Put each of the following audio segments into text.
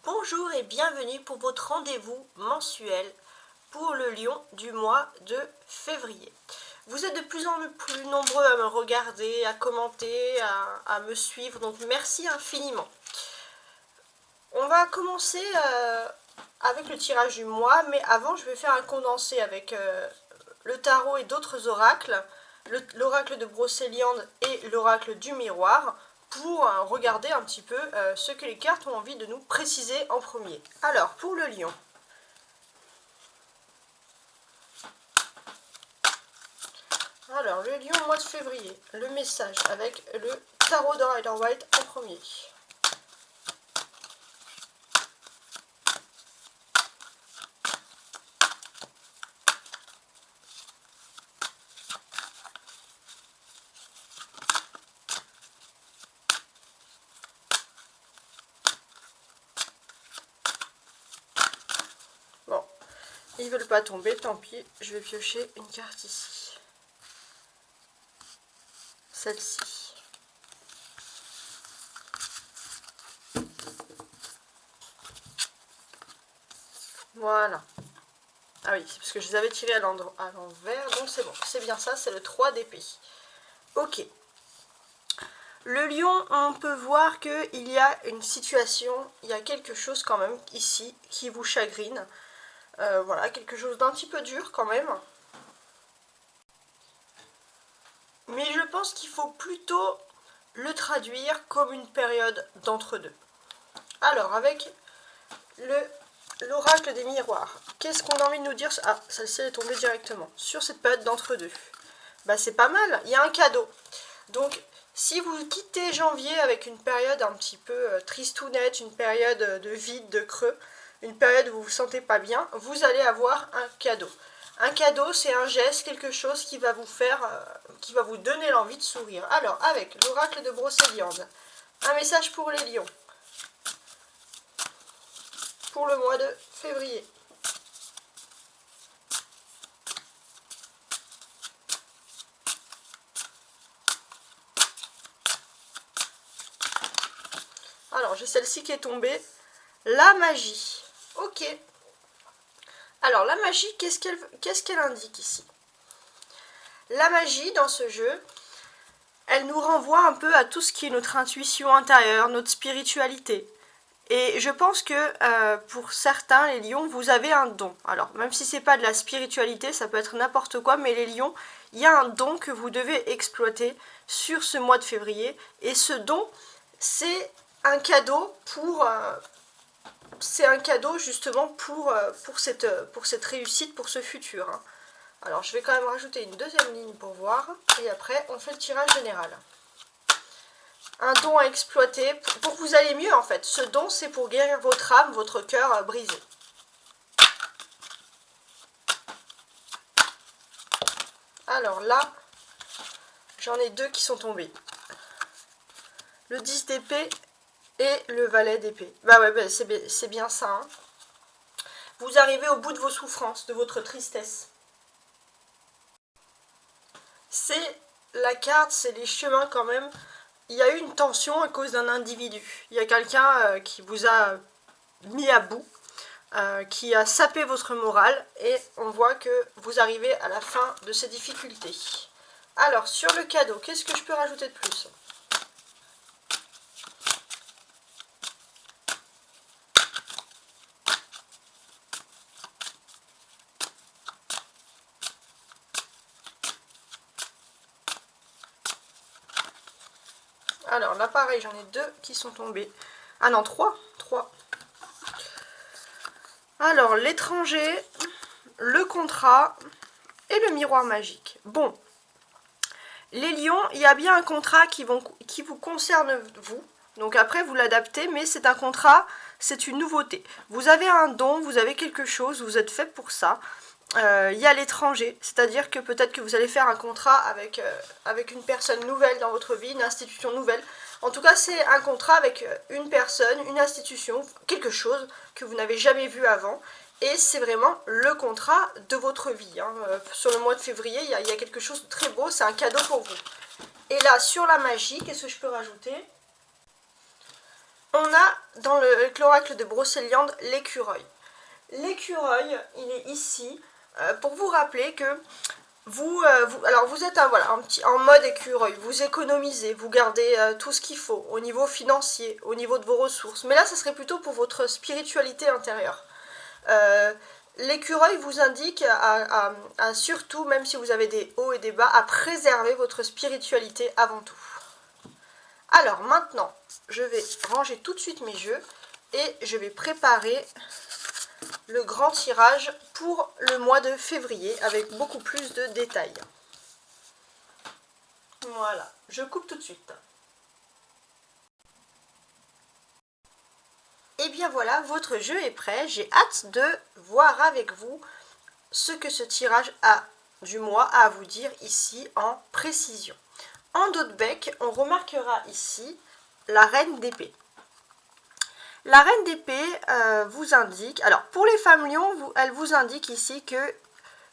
Bonjour et bienvenue pour votre rendez-vous mensuel pour le lion du mois de février. Vous êtes de plus en plus nombreux à me regarder, à commenter, à me suivre, donc merci infiniment. On va commencer avec le tirage du mois, mais avant je vais faire un condensé avec le tarot et d'autres oracles, l'oracle de Brocéliande et l'oracle du miroir, pour regarder un petit peu ce que les cartes ont envie de nous préciser en premier. Alors, pour le lion. Alors, le lion mois de février, le message avec le tarot de Rider-Waite en premier. Bon, ils veulent pas tomber, tant pis, je vais piocher une carte ici. Celle-ci. Voilà. Ah oui, c'est parce que je les avais tirés à l'envers, donc c'est bon. C'est bien ça, c'est le 3 d'épée. Ok. Le lion, on peut voir qu'il y a une situation, il y a quelque chose quand même ici qui vous chagrine. Voilà, quelque chose d'un petit peu dur quand même. Mais je pense qu'il faut plutôt le traduire comme une période d'entre-deux. Alors, avec l'oracle des miroirs, qu'est-ce qu'on a envie de nous dire? Ah, celle-ci est tombée directement. Sur cette période d'entre-deux. Bah, c'est pas mal, il y a un cadeau. Donc, si vous quittez janvier avec une période un petit peu tristounette, une période de vide, de creux, une période où vous ne vous sentez pas bien, vous allez avoir un cadeau. Un cadeau, c'est un geste, quelque chose qui va vous faire, qui va vous donner l'envie de sourire. Alors, avec l'oracle de Brocéliande, un message pour les lions, pour le mois de février. Alors, j'ai celle-ci qui est tombée. La magie. Ok. Alors, la magie, qu'est-ce qu'elle indique ici? La magie, dans ce jeu, elle nous renvoie un peu à tout ce qui est notre intuition intérieure, notre spiritualité. Et je pense que pour certains, les lions, vous avez un don. Alors, même si c'est pas de la spiritualité, ça peut être n'importe quoi, mais les lions, il y a un don que vous devez exploiter sur ce mois de février. Et ce don, c'est un cadeau pour... c'est un cadeau justement pour cette réussite, pour ce futur. Hein. Alors je vais quand même rajouter une deuxième ligne pour voir. Et après on fait le tirage général. Un don à exploiter pour que vous alliez mieux en fait. Ce don c'est pour guérir votre âme, votre cœur brisé. Alors là, j'en ai deux qui sont tombés. Le 10 d'épée et le valet d'épée. Bah ouais, bah c'est bien ça. Hein. Vous arrivez au bout de vos souffrances, de votre tristesse. C'est la carte, c'est les chemins quand même. Il y a eu une tension à cause d'un individu. Il y a quelqu'un qui vous a mis à bout, qui a sapé votre morale et on voit que vous arrivez à la fin de ces difficultés. Alors, sur le cadeau, qu'est-ce que je peux rajouter de plus ? Alors là pareil, j'en ai deux qui sont tombés. Ah non, trois. Alors l'étranger, le contrat et le miroir magique. Bon, les lions, il y a bien un contrat qui vous concerne vous. Donc après vous l'adaptez, mais c'est un contrat, c'est une nouveauté. Vous avez un don, vous avez quelque chose, vous êtes fait pour ça. Il y a l'étranger, c'est-à-dire que peut-être que vous allez faire un contrat avec une personne nouvelle dans votre vie, une institution nouvelle. En tout cas, c'est un contrat avec une personne, une institution, quelque chose que vous n'avez jamais vu avant. Et c'est vraiment le contrat de votre vie. Hein. Sur le mois de février, il y a quelque chose de très beau, c'est un cadeau pour vous. Et là, sur la magie, qu'est-ce que je peux rajouter ? On on a dans l'oracle de Brocéliande l'écureuil. L'écureuil, il est ici pour vous rappeler que vous êtes en mode écureuil, vous économisez, vous gardez tout ce qu'il faut au niveau financier, au niveau de vos ressources. Mais là, ça serait plutôt pour votre spiritualité intérieure. L'écureuil vous indique surtout, même si vous avez des hauts et des bas, à préserver votre spiritualité avant tout. Alors maintenant, je vais ranger tout de suite mes jeux et je vais préparer le grand tirage pour le mois de février avec beaucoup plus de détails. Voilà, je coupe tout de suite. Et bien voilà, votre jeu est prêt. J'ai hâte de voir avec vous ce que ce tirage du mois a à vous dire ici en précision. En dos de bec, on remarquera ici la reine d'épée. La reine d'épée vous indique, alors pour les femmes lions, elle vous indique ici que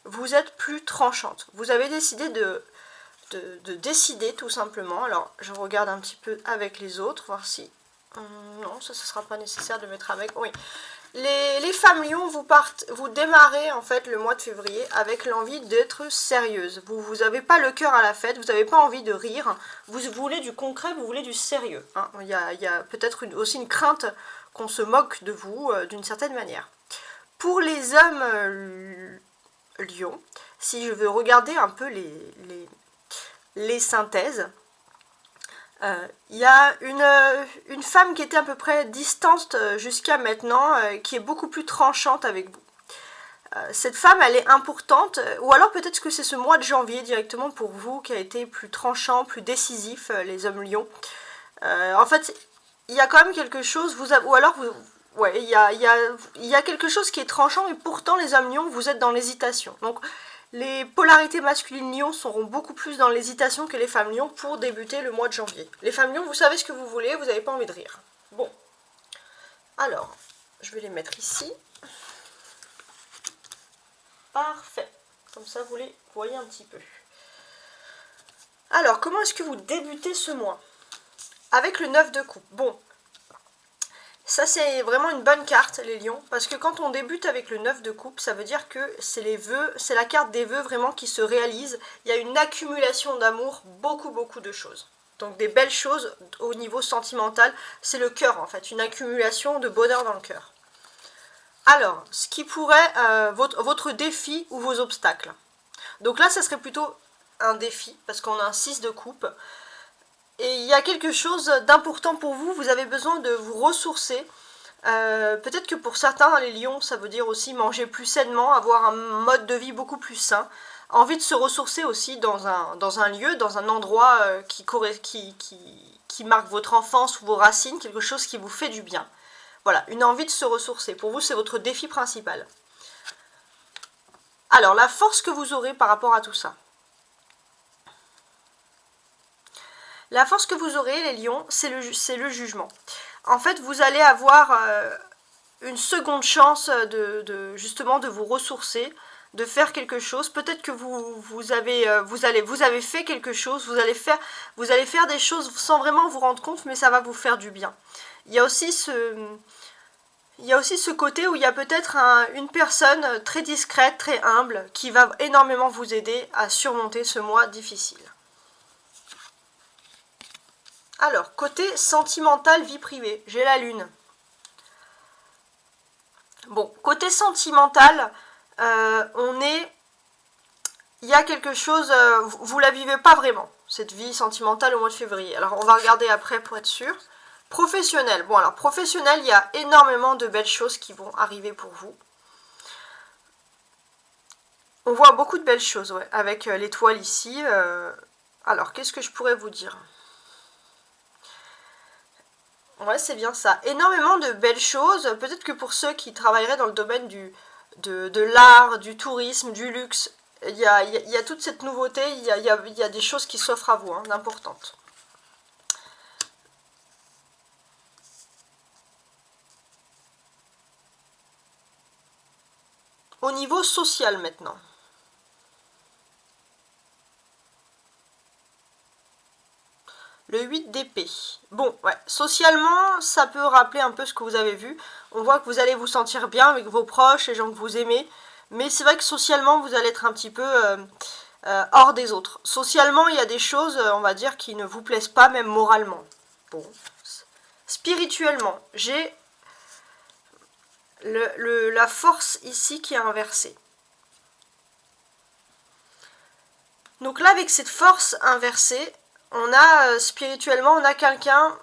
vous êtes plus tranchante. Vous avez décidé de décider tout simplement. Alors je regarde un petit peu avec les autres, voir si... non, ça ne sera pas nécessaire de mettre avec. Oui. Les femmes lions, vous démarrez en fait le mois de février avec l'envie d'être sérieuse. Vous n'avez pas le cœur à la fête, vous n'avez pas envie de rire, vous voulez du concret, vous voulez du sérieux. Hein. Il y a peut-être aussi une crainte qu'on se moque de vous d'une certaine manière. Pour les hommes lions, si je veux regarder un peu les synthèses, il y a une femme qui était à peu près distante jusqu'à maintenant, qui est beaucoup plus tranchante avec vous. Cette femme, elle est importante, ou alors peut-être que c'est ce mois de janvier directement pour vous qui a été plus tranchant, plus décisif, les hommes lions. En fait, il y a quand même quelque chose, il y a quelque chose qui est tranchant, et pourtant les hommes lions, vous êtes dans l'hésitation. Donc, les polarités masculines lions seront beaucoup plus dans l'hésitation que les femmes lions pour débuter le mois de janvier. Les femmes lions, vous savez ce que vous voulez, vous n'avez pas envie de rire. Bon. Alors, je vais les mettre ici. Parfait. Comme ça, vous les voyez un petit peu. Alors, comment est-ce que vous débutez ce mois? Avec le 9 de coupe. Bon. Ça, c'est vraiment une bonne carte, les lions, parce que quand on débute avec le 9 de coupe, ça veut dire que c'est les vœux, c'est la carte des vœux vraiment qui se réalise. Il y a une accumulation d'amour, beaucoup de choses. Donc des belles choses au niveau sentimental, c'est le cœur en fait, une accumulation de bonheur dans le cœur. Alors, ce qui pourrait, votre défi ou vos obstacles. Donc là, ça serait plutôt un défi, parce qu'on a un 6 de coupe. Et il y a quelque chose d'important pour vous, vous avez besoin de vous ressourcer. Peut-être que pour certains, les lions, ça veut dire aussi manger plus sainement, avoir un mode de vie beaucoup plus sain. Envie de se ressourcer aussi dans un lieu, dans un endroit qui marque votre enfance ou vos racines, quelque chose qui vous fait du bien. Voilà, une envie de se ressourcer. Pour vous, c'est votre défi principal. Alors, la force que vous aurez par rapport à tout ça. La force que vous aurez, les lions, c'est le jugement. En fait, vous allez avoir une seconde chance justement de vous ressourcer, de faire quelque chose. Peut-être que vous avez fait quelque chose, vous allez faire des choses sans vraiment vous rendre compte, mais ça va vous faire du bien. Il y a aussi ce côté où il y a peut-être une personne très discrète, très humble, qui va énormément vous aider à surmonter ce mois difficile. Alors, côté sentimental, vie privée, j'ai la lune. Bon, côté sentimental, il y a quelque chose, vous la vivez pas vraiment, cette vie sentimentale au mois de février. Alors, on va regarder après pour être sûr. Professionnel, bon alors, professionnel, il y a énormément de belles choses qui vont arriver pour vous. On voit beaucoup de belles choses, ouais, avec l'étoile ici. Alors, qu'est-ce que je pourrais vous dire ? Ouais, c'est bien ça. Énormément de belles choses. Peut-être que pour ceux qui travailleraient dans le domaine de l'art, du tourisme, du luxe, il y a toute cette nouveauté, il y a des choses qui s'offrent à vous, hein, d'importantes. Au niveau social maintenant. Le 8 d'épée. Bon. bon, ouais, socialement, ça peut rappeler un peu ce que vous avez vu. On voit que vous allez vous sentir bien avec vos proches, les gens que vous aimez. Mais c'est vrai que socialement, vous allez être un petit peu hors des autres. Socialement, il y a des choses, on va dire, qui ne vous plaisent pas, même moralement. Bon. Spirituellement, j'ai la force ici qui est inversée. Donc là, avec cette force inversée, on a spirituellement, on a quelqu'un,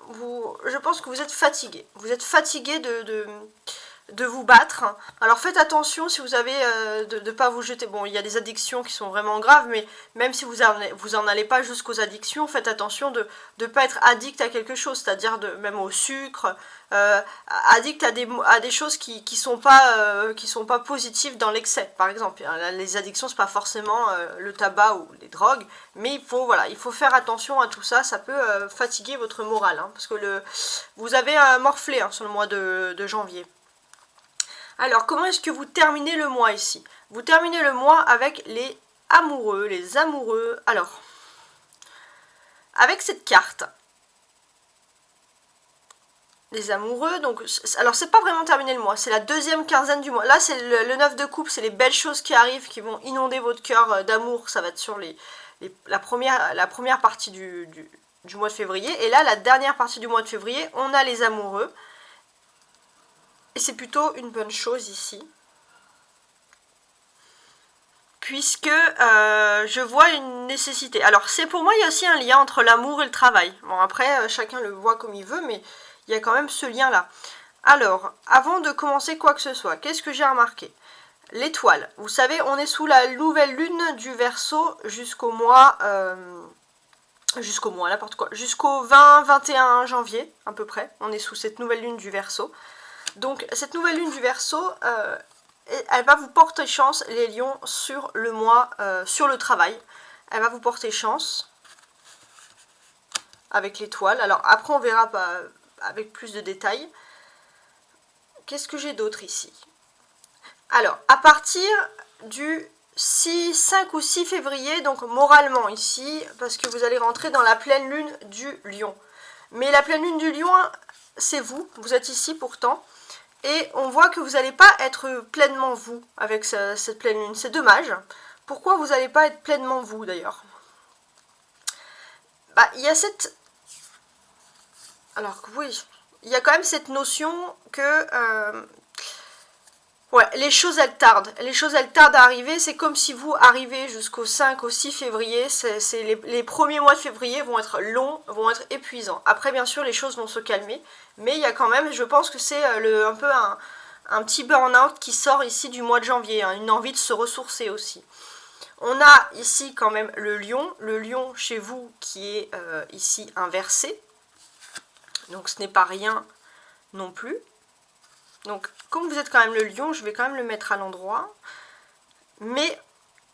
je pense que vous êtes fatigué. Vous êtes fatigué de vous battre. Alors faites attention si vous avez de ne pas vous jeter. Bon, il y a des addictions qui sont vraiment graves, mais même si vous en allez pas jusqu'aux addictions, faites attention de ne pas être addict à quelque chose, c'est-à-dire même au sucre, addict à des choses qui sont pas positives dans l'excès, par exemple. Les addictions, c'est pas forcément le tabac ou les drogues, mais il faut faire attention à tout ça. Ça peut fatiguer votre morale, hein, parce que vous avez morflé sur le mois de janvier. Alors, comment est-ce que vous terminez le mois ici? Vous terminez le mois avec les amoureux, les amoureux. Alors, avec cette carte, les amoureux, donc, alors c'est pas vraiment terminer le mois, c'est la deuxième quinzaine du mois. Là, c'est le 9 de coupe, c'est les belles choses qui arrivent, qui vont inonder votre cœur d'amour. Ça va être sur la première partie du mois de février. Et là, la dernière partie du mois de février, on a les amoureux. Et c'est plutôt une bonne chose ici. Puisque je vois une nécessité. Alors, pour moi, il y a aussi un lien entre l'amour et le travail. Bon, après, chacun le voit comme il veut, mais il y a quand même ce lien-là. Alors, avant de commencer quoi que ce soit, qu'est-ce que j'ai remarqué? L'étoile. Vous savez, on est sous la nouvelle lune du Verseau jusqu'au mois... n'importe quoi. Jusqu'au 20-21 janvier, à peu près. On est sous cette nouvelle lune du Verseau. Donc, cette nouvelle lune du Verseau, elle va vous porter chance, les lions, sur le mois, sur le travail. Elle va vous porter chance avec l'étoile. Alors, après, on verra avec plus de détails. Qu'est-ce que j'ai d'autre ici? Alors, à partir du 5 ou 6 février, donc moralement ici, parce que vous allez rentrer dans la pleine lune du lion. Mais la pleine lune du lion, c'est vous êtes ici pourtant. Et on voit que vous n'allez pas être pleinement vous avec cette pleine lune. C'est dommage. Pourquoi vous n'allez pas être pleinement vous d'ailleurs? Il y a cette... Alors oui, il y a quand même cette notion que... ouais, les choses elles tardent. Les choses elles tardent à arriver. C'est comme si vous arrivez jusqu'au 5 au 6 février. Les premiers mois de février vont être longs, vont être épuisants. Après bien sûr les choses vont se calmer. Mais il y a quand même, je pense que c'est un peu un petit burn-out qui sort ici du mois de janvier. Hein, une envie de se ressourcer aussi. On a ici quand même le lion chez vous qui est ici inversé. Donc ce n'est pas rien non plus. Donc comme vous êtes quand même le lion, je vais quand même le mettre à l'endroit. Mais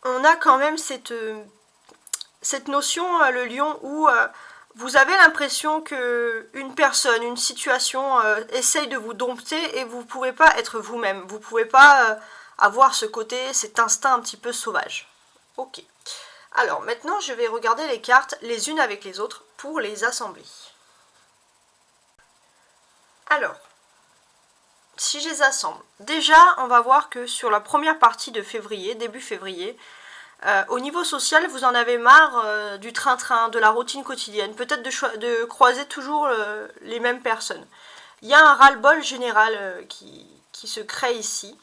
on a quand même cette notion, le lion, où vous avez l'impression que une personne, une situation essaye de vous dompter et vous ne pouvez pas être vous-même. Vous ne pouvez pas avoir ce côté, cet instinct un petit peu sauvage. Ok. Alors maintenant, je vais regarder les cartes les unes avec les autres pour les assembler. Alors, si je les assemble, déjà, on va voir que sur la première partie de février, début février, au niveau social, vous en avez marre du train-train, de la routine quotidienne, peut-être de croiser toujours les mêmes personnes. Il y a un ras-le-bol général qui se crée ici.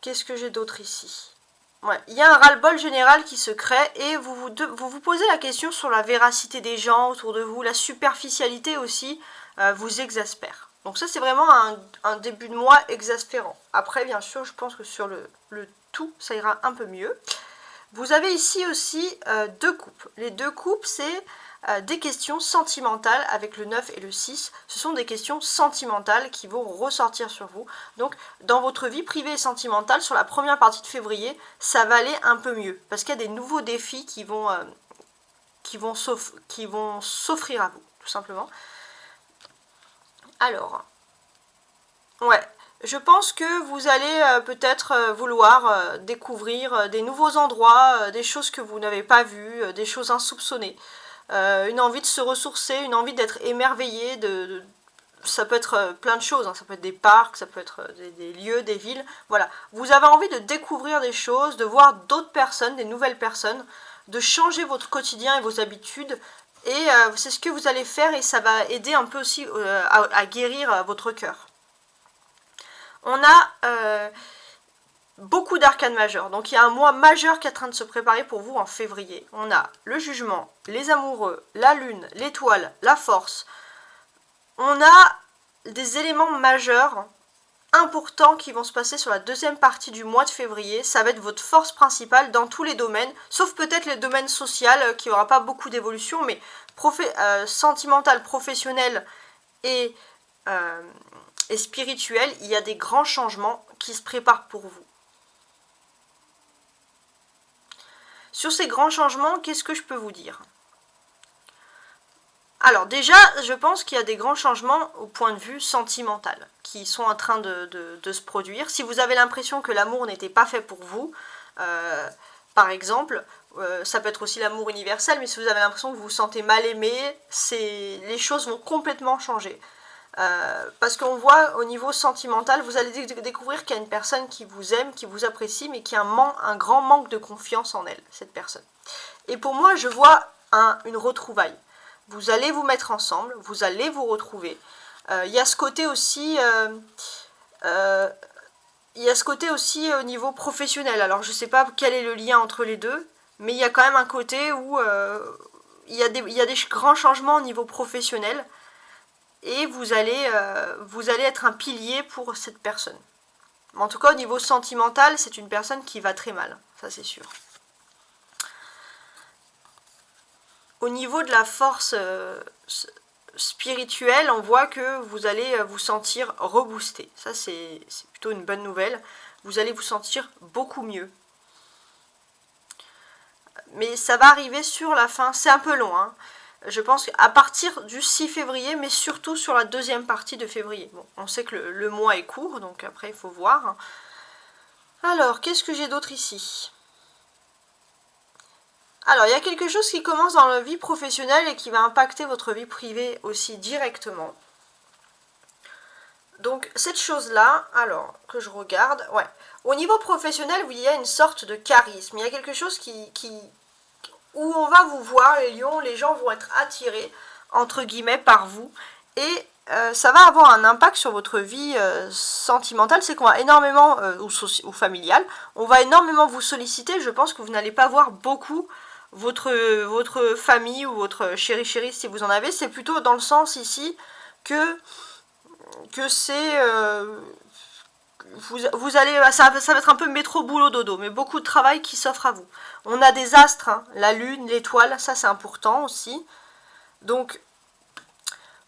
Qu'est-ce que j'ai d'autre ici? Ouais, il y a un ras-le-bol général qui se crée et vous vous posez la question sur la véracité des gens autour de vous, la superficialité aussi vous exaspère. Donc ça c'est vraiment un début de mois exaspérant. Après bien sûr je pense que sur le tout ça ira un peu mieux. Vous avez ici aussi deux coupes. Les deux coupes c'est des questions sentimentales avec le 9 et le 6. Ce sont des questions sentimentales qui vont ressortir sur vous. Donc dans votre vie privée et sentimentale sur la première partie de février ça va aller un peu mieux. Parce qu'il y a des nouveaux défis qui vont s'offrir à vous tout simplement. Alors, ouais, je pense que vous allez peut-être vouloir découvrir des nouveaux endroits, des choses que vous n'avez pas vues, des choses insoupçonnées. une envie de se ressourcer, une envie d'être émerveillé, ça peut être plein de choses, hein. Ça peut être des parcs, ça peut être des lieux, des villes, voilà. Vous avez envie de découvrir des choses, de voir d'autres personnes, des nouvelles personnes, de changer votre quotidien et vos habitudes, et c'est ce que vous allez faire, et ça va aider un peu aussi à guérir votre cœur. On a beaucoup d'arcanes majeurs, donc il y a un mois majeur qui est en train de se préparer pour vous en février. On a le jugement, les amoureux, la lune, l'étoile, la force. On a des éléments majeurs importants qui vont se passer sur la deuxième partie du mois de février. Ça va être votre force principale dans tous les domaines, sauf peut-être les domaines sociaux qui n'aura pas beaucoup d'évolution, mais sentimental, professionnel et spirituel, il y a des grands changements qui se préparent pour vous. Sur ces grands changements, qu'est-ce que je peux vous dire? Alors déjà, je pense qu'il y a des grands changements au point de vue sentimental qui sont en train de se produire. Si vous avez l'impression que l'amour n'était pas fait pour vous, par exemple, ça peut être aussi l'amour universel, mais si vous avez l'impression que vous vous sentez mal aimé, les choses vont complètement changer. Parce qu'on voit au niveau sentimental, vous allez découvrir qu'il y a une personne qui vous aime, qui vous apprécie, mais qui a un grand manque de confiance en elle, cette personne. Et pour moi, je vois une retrouvaille. Vous allez vous mettre ensemble, vous allez vous retrouver. Il y a ce côté aussi, au niveau professionnel. Alors je ne sais pas quel est le lien entre les deux, mais il y a quand même un côté où il y a des grands changements au niveau professionnel. Et vous allez être un pilier pour cette personne. En tout cas, au niveau sentimental, c'est une personne qui va très mal, ça c'est sûr. Au niveau de la force spirituelle, on voit que vous allez vous sentir reboosté. Ça, c'est plutôt une bonne nouvelle. Vous allez vous sentir beaucoup mieux. Mais ça va arriver sur la fin, c'est un peu long, hein. Je pense qu'à partir du 6 février, mais surtout sur la deuxième partie de février. Bon, on sait que le mois est court, donc après il faut voir. Alors, qu'est-ce que j'ai d'autre ici? Alors, il y a quelque chose qui commence dans la vie professionnelle et qui va impacter votre vie privée aussi directement. Donc, cette chose-là, alors, que je regarde, ouais. Au niveau professionnel, il y a une sorte de charisme. Il y a quelque chose où on va vous voir, les lions, les gens vont être attirés, entre guillemets, par vous. Et ça va avoir un impact sur votre vie sentimentale, c'est qu'on va énormément, ou familiale, on va énormément vous solliciter. Je pense que vous n'allez pas voir beaucoup votre famille ou votre chéri si vous en avez. C'est plutôt dans le sens ici que c'est... vous allez, ça va être un peu métro boulot dodo, mais beaucoup de travail qui s'offre à vous. On a des astres, hein, la lune, l'étoile, ça c'est important aussi. Donc,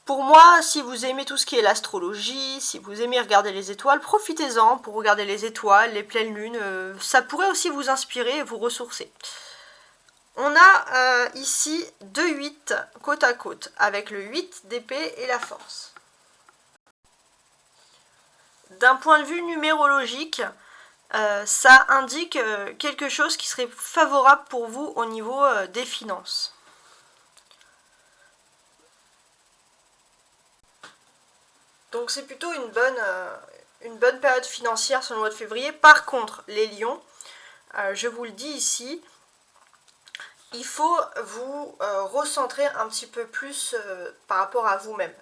pour moi, si vous aimez tout ce qui est l'astrologie, si vous aimez regarder les étoiles, profitez-en pour regarder les étoiles, les pleines lunes. Ça pourrait aussi vous inspirer et vous ressourcer. On a ici 2 8 côte à côte, avec le 8 d'épée et la force. D'un point de vue numérologique, ça indique quelque chose qui serait favorable pour vous au niveau des finances. Donc c'est plutôt une bonne période financière sur le mois de février. Par contre, les lions, je vous le dis ici, il faut vous recentrer un petit peu plus par rapport à vous-même.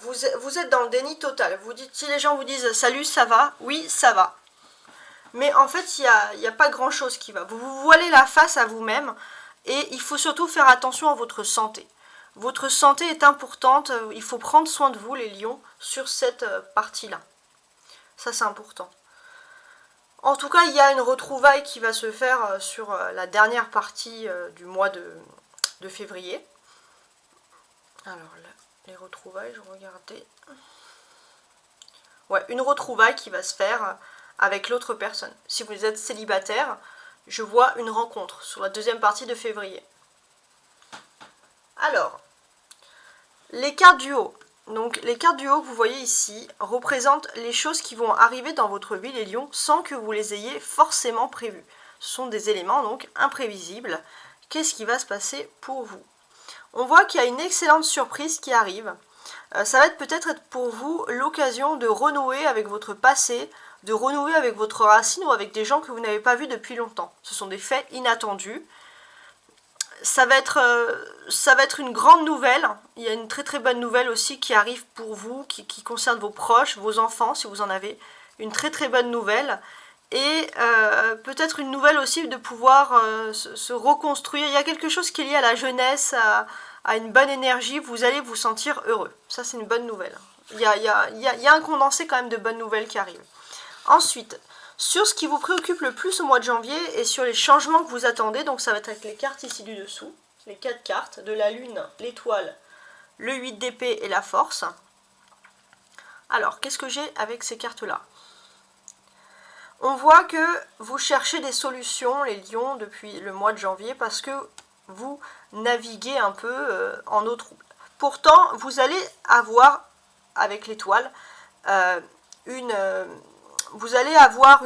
Vous êtes dans le déni total. Vous dites, si les gens vous disent « Salut, ça va ?» Oui, ça va. Mais en fait, il n'y a pas grand-chose qui va. Vous vous voilez la face à vous-même et il faut surtout faire attention à votre santé. Votre santé est importante, il faut prendre soin de vous, les lions, sur cette partie-là. Ça, c'est important. En tout cas, il y a une retrouvaille qui va se faire sur la dernière partie du mois de février. Alors là, les retrouvailles, je regardais. Ouais, une retrouvaille qui va se faire avec l'autre personne. Si vous êtes célibataire, je vois une rencontre sur la deuxième partie de février. Alors, les cartes du haut. Donc les cartes du haut que vous voyez ici représentent les choses qui vont arriver dans votre vie, les lions, sans que vous les ayez forcément prévues. Ce sont des éléments donc imprévisibles. Qu'est-ce qui va se passer pour vous? On voit qu'il y a une excellente surprise qui arrive. Ça va être peut-être pour vous l'occasion de renouer avec votre passé, de renouer avec votre racine ou avec des gens que vous n'avez pas vus depuis longtemps. Ce sont des faits inattendus. Ça va être une grande nouvelle. Il y a une très très bonne nouvelle aussi qui arrive pour vous, qui concerne vos proches, vos enfants, si vous en avez. Une très très bonne nouvelle. Et peut-être une nouvelle aussi de pouvoir se reconstruire. Il y a quelque chose qui est lié à la jeunesse, à une bonne énergie. Vous allez vous sentir heureux. Ça, c'est une bonne nouvelle. Il y a un condensé quand même de bonnes nouvelles qui arrivent. Ensuite, sur ce qui vous préoccupe le plus au mois de janvier et sur les changements que vous attendez, donc ça va être avec les cartes ici du dessous, les 4 cartes de la lune, l'étoile, le 8 d'épée et la force. Alors, qu'est-ce que j'ai avec ces cartes-là? On voit que vous cherchez des solutions, les lions, depuis le mois de janvier, parce que vous naviguez un peu en eau trouble. Pourtant, vous allez avoir, avec l'étoile, vous allez avoir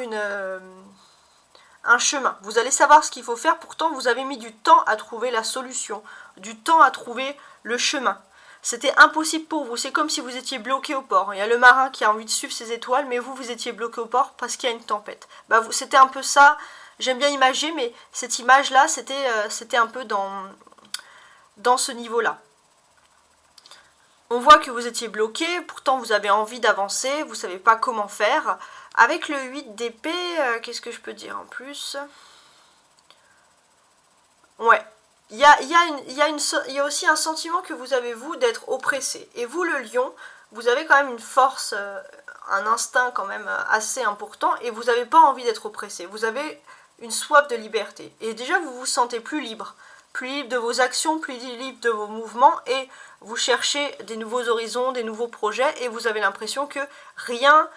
un chemin. Vous allez savoir ce qu'il faut faire. Pourtant, vous avez mis du temps à trouver la solution, du temps à trouver le chemin. C'était impossible pour vous. C'est comme si vous étiez bloqué au port. Il y a le marin qui a envie de suivre ses étoiles, mais vous étiez bloqué au port parce qu'il y a une tempête. C'était un peu ça. J'aime bien imager, mais cette image-là, c'était un peu dans ce niveau-là. On voit que vous étiez bloqué, pourtant vous avez envie d'avancer, vous ne savez pas comment faire. Avec le 8 d'épée, qu'est-ce que je peux dire en plus? Ouais, il y a aussi un sentiment que vous avez, vous, d'être oppressé. Et vous, le lion, vous avez quand même une force, un instinct quand même assez important, et vous n'avez pas envie d'être oppressé. Vous avez une soif de liberté. Et déjà, vous vous sentez plus libre de vos actions, plus libre de vos mouvements, et vous cherchez des nouveaux horizons, des nouveaux projets, et vous avez l'impression que rien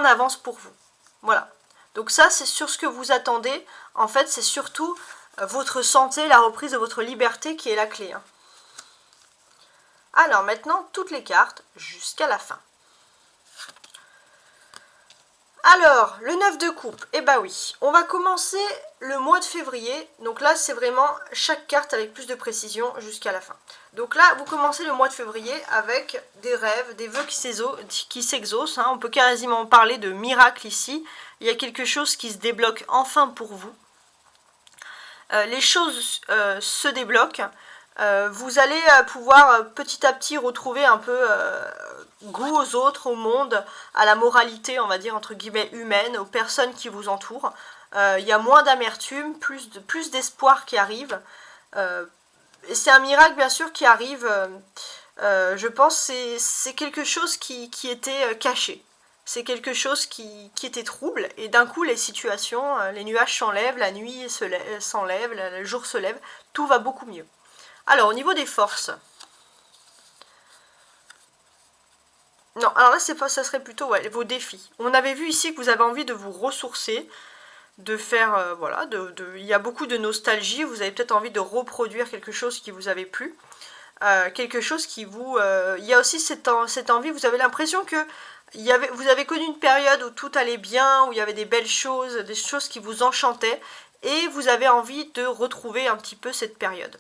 n'avance pour vous. Voilà. Donc ça, c'est sur ce que vous attendez. En fait, c'est surtout votre santé, la reprise de votre liberté qui est la clé. Hein. Alors maintenant, toutes les cartes jusqu'à la fin. Alors, le 9 de coupe, eh ben oui, on va commencer le mois de février. Donc là, c'est vraiment chaque carte avec plus de précision jusqu'à la fin. Donc là, vous commencez le mois de février avec des rêves, des vœux qui s'exaucent. Hein. On peut quasiment parler de miracle ici. Il y a quelque chose qui se débloque enfin pour vous. Les choses se débloquent. Vous allez pouvoir petit à petit retrouver un peu goût aux autres, au monde, à la moralité, on va dire, entre guillemets, humaine, aux personnes qui vous entourent. Il y a moins d'amertume, plus d'espoir qui arrive. Et c'est un miracle, bien sûr, qui arrive, je pense, c'est quelque chose qui était caché. C'est quelque chose qui était trouble, et d'un coup, les situations, les nuages s'enlèvent, la nuit s'enlève, le jour se lève, tout va beaucoup mieux. Alors, au niveau des forces. Non, alors là, ça serait plutôt vos défis. On avait vu ici que vous avez envie de vous ressourcer, de faire, voilà, il y a beaucoup de nostalgie, vous avez peut-être envie de reproduire quelque chose qui vous avait plu. Quelque chose qui vous... il y a aussi cette envie, vous avez l'impression que vous avez connu une période où tout allait bien, où il y avait des belles choses, des choses qui vous enchantaient, et vous avez envie de retrouver un petit peu cette période.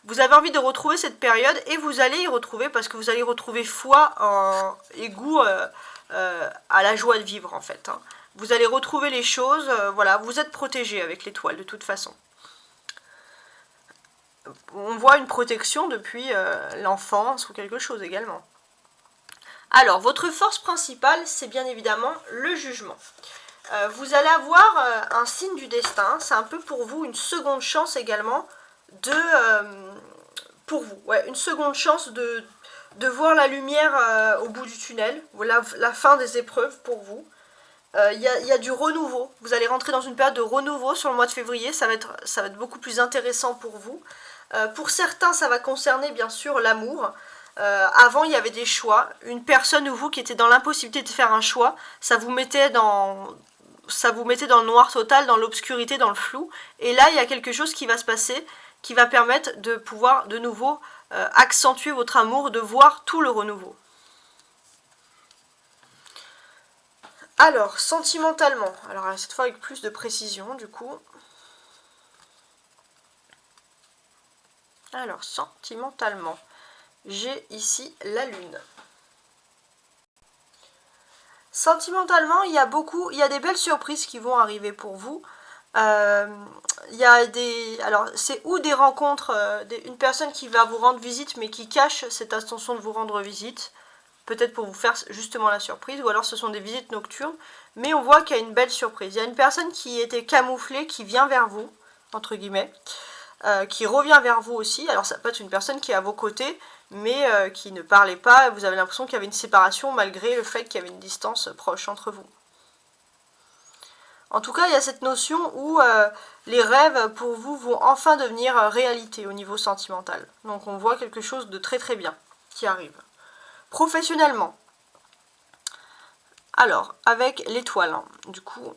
Vous avez envie de retrouver cette période et vous allez y retrouver parce que vous allez retrouver foi et goût à la joie de vivre en fait. Hein. Vous allez retrouver les choses, voilà, vous êtes protégé avec l'étoile de toute façon. On voit une protection depuis l'enfance ou quelque chose également. Alors, votre force principale, c'est bien évidemment le jugement. Vous allez avoir un signe du destin, c'est un peu pour vous une seconde chance également pour vous, une seconde chance de voir la lumière au bout du tunnel, la fin des épreuves pour vous. Il y a du renouveau, vous allez rentrer dans une période de renouveau sur le mois de février, ça va être beaucoup plus intéressant pour vous. Pour certains, ça va concerner bien sûr l'amour. Avant, il y avait des choix. Une personne ou vous qui était dans l'impossibilité de faire un choix, ça vous mettait dans le noir total, dans l'obscurité, dans le flou. Et là, il y a quelque chose qui va se passer, qui va permettre de pouvoir de nouveau accentuer votre amour, de voir tout le renouveau. Alors, sentimentalement, alors cette fois avec plus de précision du coup. Alors, sentimentalement, j'ai ici la lune. Sentimentalement, il y a des belles surprises qui vont arriver pour vous. Il y a des... Alors, c'est ou des rencontres, une personne qui va vous rendre visite, mais qui cache cette intention de vous rendre visite. Peut-être pour vous faire justement la surprise, ou alors ce sont des visites nocturnes. Mais on voit qu'il y a une belle surprise. Il y a une personne qui était camouflée, qui vient vers vous, entre guillemets. Qui revient vers vous aussi. Alors ça peut être une personne qui est à vos côtés, mais qui ne parlait pas. Vous avez l'impression qu'il y avait une séparation malgré le fait qu'il y avait une distance proche entre vous. En tout cas, il y a cette notion où les rêves pour vous vont enfin devenir réalité au niveau sentimental. Donc on voit quelque chose de très très bien qui arrive. Professionnellement, alors avec l'étoile, hein, du coup,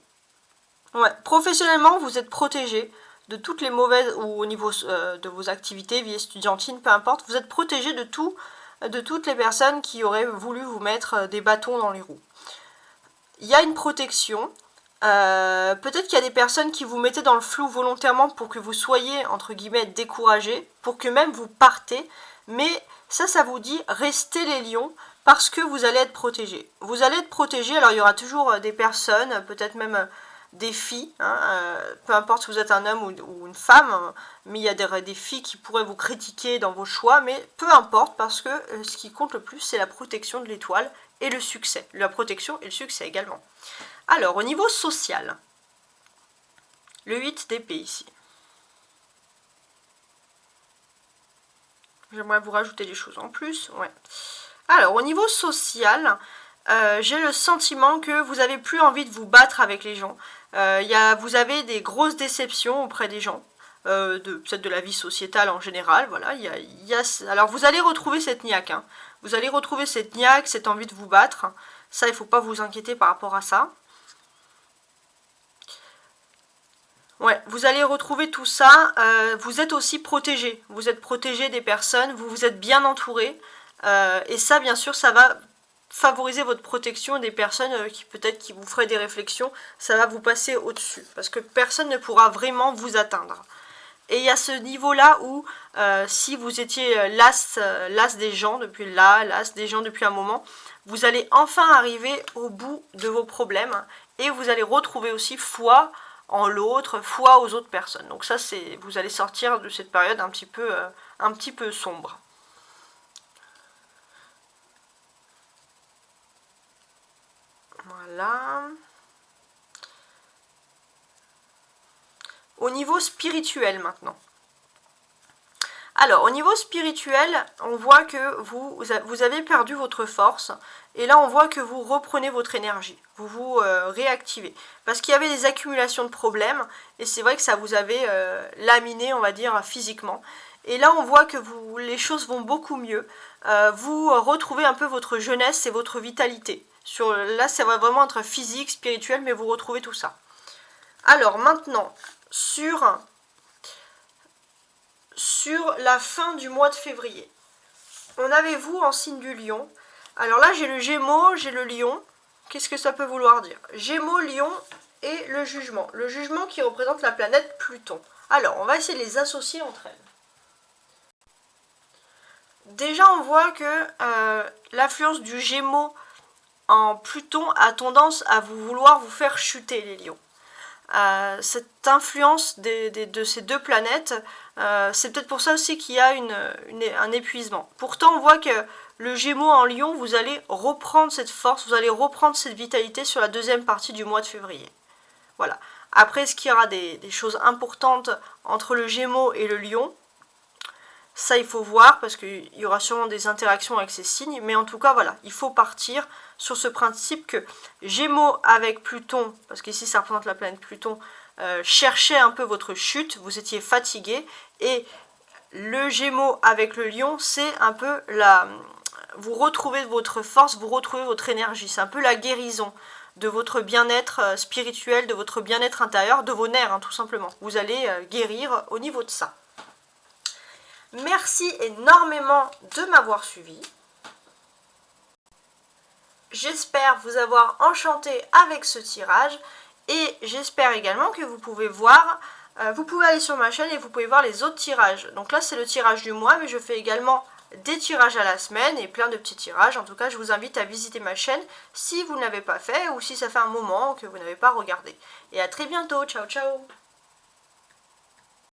ouais, professionnellement vous êtes protégé de toutes les mauvaises, ou au niveau de vos activités, vie estudiantine, peu importe, vous êtes protégé de toutes les personnes qui auraient voulu vous mettre des bâtons dans les roues. Il y a une protection. Peut-être qu'il y a des personnes qui vous mettaient dans le flou volontairement pour que vous soyez, entre guillemets, découragés, pour que même vous partez, mais ça vous dit, restez les lions, parce que vous allez être protégés. Vous allez être protégés, alors il y aura toujours des personnes, peut-être même des filles, hein, peu importe si vous êtes un homme ou une femme, mais il y a des filles qui pourraient vous critiquer dans vos choix, mais peu importe, parce que ce qui compte le plus, c'est la protection de l'étoile et le succès. La protection et le succès également. Alors, au niveau social, le 8 d'épée ici. J'aimerais vous rajouter des choses en plus. Ouais. Alors, au niveau social, j'ai le sentiment que vous n'avez plus envie de vous battre avec les gens. Vous avez des grosses déceptions auprès des gens. Peut-être de la vie sociétale en général. Voilà, alors, vous allez retrouver cette niaque. Hein. Vous allez retrouver cette niaque, cette envie de vous battre. Ça, il ne faut pas vous inquiéter par rapport à ça. Ouais, vous allez retrouver tout ça. Vous êtes aussi protégé. Vous êtes protégé des personnes. Vous êtes bien entouré. Et ça, bien sûr, ça va favoriser votre protection des personnes qui peut-être qui vous feraient des réflexions. Ça va vous passer au-dessus. Parce que personne ne pourra vraiment vous atteindre. Et il y a ce niveau-là où, si vous étiez las des gens depuis là, las des gens depuis un moment, vous allez enfin arriver au bout de vos problèmes. Et vous allez retrouver aussi foi en l'autre, foi aux autres personnes. Donc ça, vous allez sortir de cette période un petit peu sombre. Voilà. Au niveau spirituel maintenant. Alors, au niveau spirituel, on voit que vous avez perdu votre force. Et là, on voit que vous reprenez votre énergie. Vous vous réactivez. Parce qu'il y avait des accumulations de problèmes. Et c'est vrai que ça vous avait laminé, on va dire, physiquement. Et là, on voit que les choses vont beaucoup mieux. Vous retrouvez un peu votre jeunesse et votre vitalité. Là, ça va vraiment être physique, spirituel, mais vous retrouvez tout ça. Alors, maintenant, sur la fin du mois de février. On avait vous en signe du lion. Alors là, j'ai le Gémeaux, j'ai le lion. Qu'est-ce que ça peut vouloir dire? Gémeaux, lion et le jugement. Le jugement qui représente la planète Pluton. Alors, on va essayer de les associer entre elles. Déjà, on voit que l'influence du Gémeaux en Pluton a tendance à vouloir vous faire chuter, les lions. Cette influence de ces deux planètes, c'est peut-être pour ça aussi qu'il y a un épuisement. Pourtant, on voit que le Gémeaux en Lion, vous allez reprendre cette force, vous allez reprendre cette vitalité sur la deuxième partie du mois de février. Voilà. Après, est-ce qu'il y aura des choses importantes entre le Gémeaux et le Lion? Ça, il faut voir, parce qu'il y aura sûrement des interactions avec ces signes. Mais en tout cas, voilà, il faut partir sur ce principe que Gémeaux avec Pluton, parce qu'ici, ça représente la planète Pluton, cherchait un peu votre chute, vous étiez fatigué. Et le Gémeaux avec le Lion, c'est un peu vous retrouvez votre force, vous retrouvez votre énergie. C'est un peu la guérison de votre bien-être spirituel, de votre bien-être intérieur, de vos nerfs, hein, tout simplement. Vous allez guérir au niveau de ça. Merci énormément de m'avoir suivi. J'espère vous avoir enchanté avec ce tirage et j'espère également que vous pouvez voir vous pouvez aller sur ma chaîne et vous pouvez voir les autres tirages. Donc là c'est le tirage du mois, mais je fais également des tirages à la semaine et plein de petits tirages. En tout cas je vous invite à visiter ma chaîne si vous ne l'avez pas fait ou si ça fait un moment que vous n'avez pas regardé. Et à très bientôt, ciao ciao.